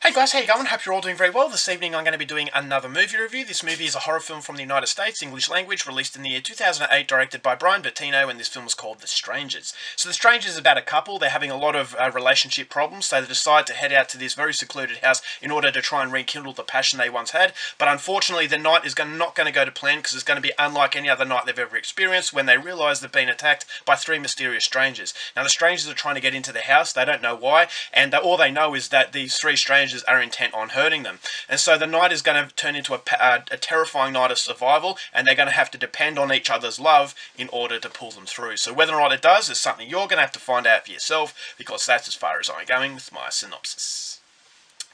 Hey guys, how you going? Hope you're all doing very well. This evening I'm going to be doing another movie review. This movie is a horror film from the United States, English language, released in the year 2008, directed by Brian Bertino, and this film is called The Strangers. So The Strangers is about a couple. They're having a lot of relationship problems, so they decide to head out to this very secluded house in order to try and rekindle the passion they once had. But unfortunately, the night is not going to go to plan because it's going to be unlike any other night they've ever experienced when they realise they've been attacked by three mysterious strangers. Now, the strangers are trying to get into the house. They don't know why, and all they know is that these three strangers are intent on hurting them. And so the night is going to turn into a terrifying night of survival, and they're going to have to depend on each other's love in order to pull them through. So whether or not it does is something you're going to have to find out for yourself, because that's as far as I'm going with my synopsis.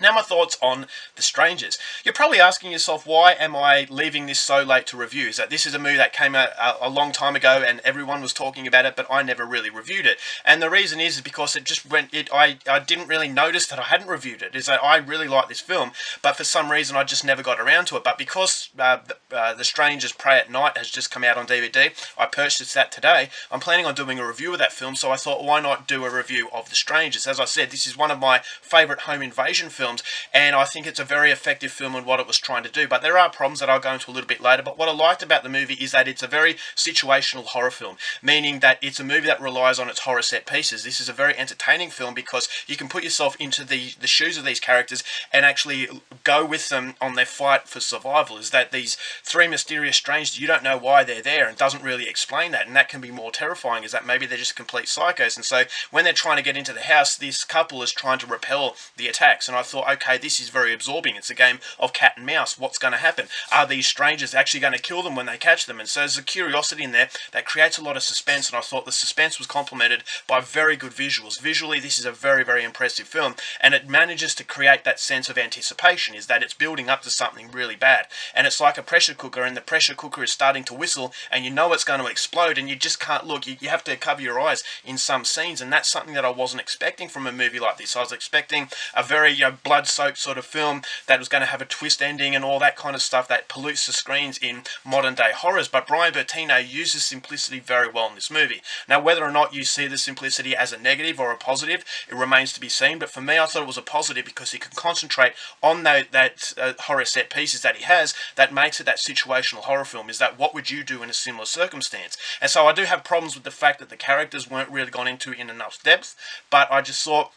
Now my thoughts on The Strangers. You're probably asking yourself, why am I leaving this so late to review? Is that this is a movie that came out a long time ago and everyone was talking about it, but I never really reviewed it. And the reason is because it just went, I didn't really notice that I hadn't reviewed it. Is that I really like this film, but for some reason I just never got around to it. But because The Strangers Prey at Night has just come out on DVD, I purchased that today. I'm planning on doing a review of that film, so I thought, why not do a review of The Strangers? As I said, this is one of my favourite home invasion films, and I think it's a very effective film in what it was trying to do. But there are problems that I'll go into a little bit later. But what I liked about the movie is that it's a very situational horror film, meaning that it's a movie that relies on its horror set pieces. This is a very entertaining film because you can put yourself into the shoes of these characters and actually go with them on their fight for survival. Is that these three mysterious strangers, you don't know why they're there, and doesn't really explain that, and that can be more terrifying, is that maybe they're just complete psychos. And so when they're trying to get into the house, this couple is trying to repel the attacks, and I thought, okay, this is very absorbing. It's a game of cat and mouse. What's going to happen? Are these strangers actually going to kill them when they catch them? And so there's a curiosity in there that creates a lot of suspense, and I thought the suspense was complemented by very good visuals. Visually, this is a very, very impressive film, and it manages to create that sense of anticipation, is that it's building up to something really bad. And it's like a pressure cooker, and the pressure cooker is starting to whistle, and you know it's going to explode, and you just can't look. You have to cover your eyes in some scenes, and that's something that I wasn't expecting from a movie like this. I was expecting a very blood-soaked sort of film that was going to have a twist ending and all that kind of stuff that pollutes the screens in modern day horrors. But Brian Bertino uses simplicity very well in this movie. Now, whether or not you see the simplicity as a negative or a positive, it remains to be seen. But for me, I thought it was a positive because he can concentrate on that horror set pieces that he has that makes it that situational horror film. Is that what would you do in a similar circumstance? And so I do have problems with the fact that the characters weren't really gone into in enough depth, but I just thought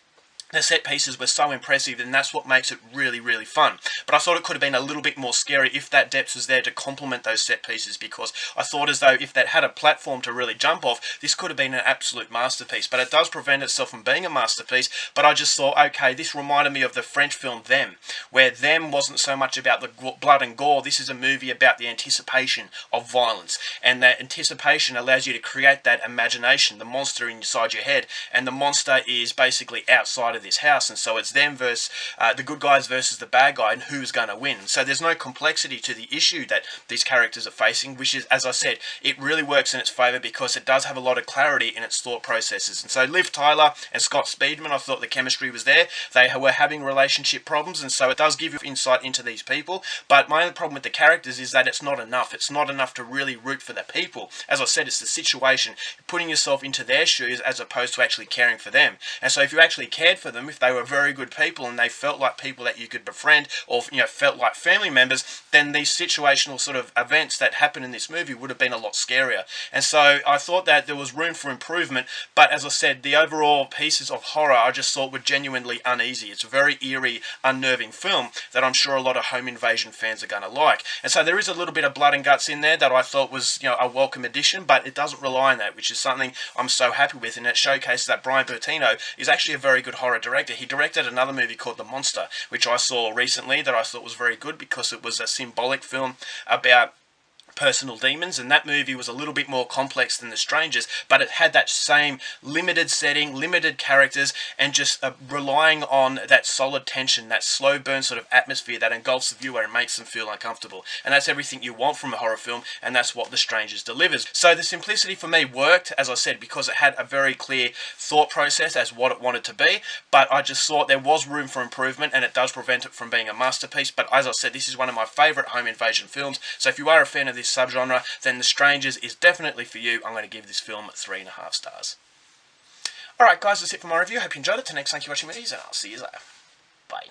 the set pieces were so impressive, and that's what makes it really, really fun. But I thought it could have been a little bit more scary if that depth was there to complement those set pieces, because I thought as though if that had a platform to really jump off, this could have been an absolute masterpiece. But it does prevent itself from being a masterpiece. But I just thought, okay, this reminded me of the French film Them, where Them wasn't so much about the blood and gore. This is a movie about the anticipation of violence, and that anticipation allows you to create that imagination, the monster inside your head, and the monster is basically outside of this house, and so it's them versus the good guys versus the bad guy, and who's going to win. So there's no complexity to the issue that these characters are facing, which is, as I said, it really works in its favour because it does have a lot of clarity in its thought processes. And so Liv Tyler and Scott Speedman, I thought the chemistry was there. They were having relationship problems, and so it does give you insight into these people. But my only problem with the characters is that it's not enough. It's not enough to really root for the people. As I said, it's the situation, putting yourself into their shoes as opposed to actually caring for them. And so if you actually cared for them, if they were very good people and they felt like people that you could befriend, or felt like family members, then these situational sort of events that happen in this movie would have been a lot scarier. And so I thought that there was room for improvement, but as I said, the overall pieces of horror I just thought were genuinely uneasy. It's a very eerie, unnerving film that I'm sure a lot of home invasion fans are going to like. And so there is a little bit of blood and guts in there that I thought was a welcome addition, but it doesn't rely on that, which is something I'm so happy with, and it showcases that Brian Bertino is actually a very good horror director. He directed another movie called The Monster, which I saw recently, that I thought was very good because it was a symbolic film about personal demons, and that movie was a little bit more complex than The Strangers, but it had that same limited setting, limited characters, and just relying on that solid tension, that slow burn sort of atmosphere that engulfs the viewer and makes them feel uncomfortable. And that's everything you want from a horror film, and that's what The Strangers delivers. So the simplicity for me worked, as I said, because it had a very clear thought process as what it wanted to be, but I just thought there was room for improvement, and it does prevent it from being a masterpiece. But as I said, this is one of my favourite home invasion films, so if you are a fan of this subgenre, then The Strangers is definitely for you. I'm going to give this film 3.5 stars. Alright guys, that's it for my review. Hope you enjoyed it. Till next, thank you for watching videos, and I'll see you later. Bye.